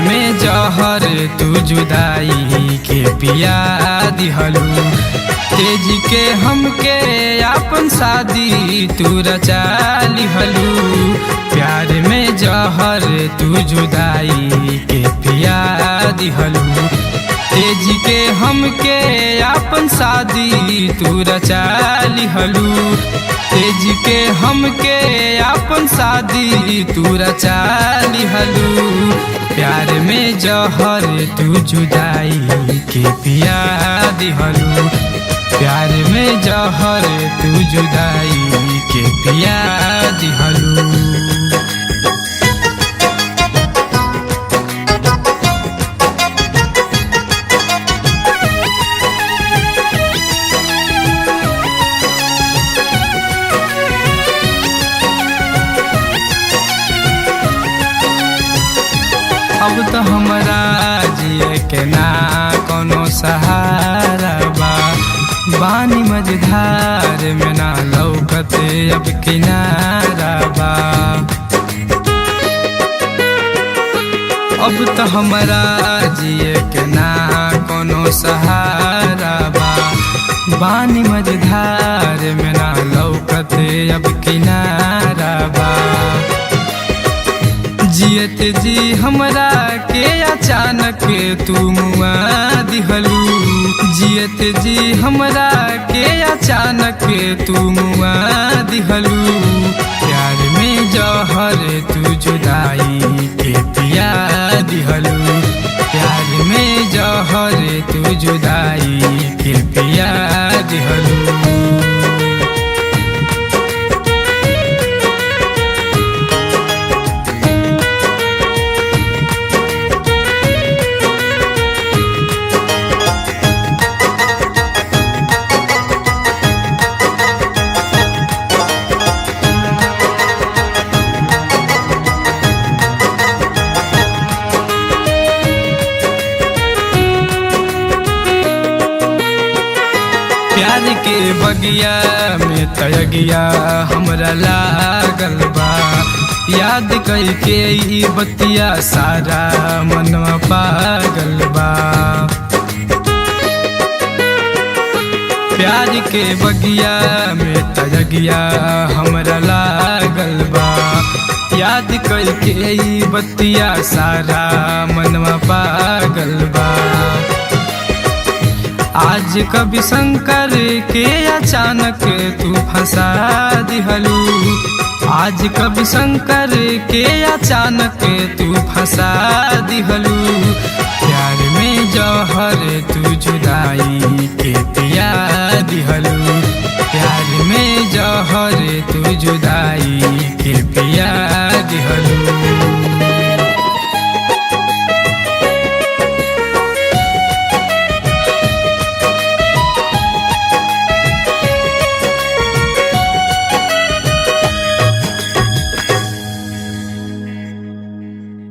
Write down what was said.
में जहर तू जुदाई के पिया दिहलू, तेज के हमके अपन शादी तू रचा लिहलू। प्यार में जहर तू जुदाई के पिया दिहलू, तेज के हमके अपन शादी तू रचा लिहलू। तेज के हमके अपन शादी तू रचा लिहलू। प्यार में जहर तू जुदाई के पिया दिहलू, प्यार में जहर तू जुदाई के पिया दिहलू। अब तो हमरा जिए के ना कोनो सहारा बा, बानी मझधार में ना लौकते अब किनारा बा। अब तो हमरा जिए के ना कोनो सहारा बा, बानी मझधार में ना लौकते अब किनारा बा। जियत जी हमरा के अचानक तू मुआ दिहलू, जियत जी हमरा के अचानक तू मुआ दिहलू। प्यार में जहर तू जुदाई के पिया दिहलू, प्यार में जहर तू जुदाई के पिया दिहलू। प्यार के बगिया में तयगिया हमरा लागल बा, याद कई के ई बतिया सारा मनवा पागल बा। प्यार के बगिया में तयगिया हमरा लागल बा, याद कई के ई बतिया सारा मनवा पागल बा। आज कभी शंकर के अचानक तू फंसा दिहलू, आज कभी शंकर के अचानक तू फंसा दिहलू। प्यार में जहर तू जुदाई के पिया दिहलू, प्यार में जहर तू जुदाई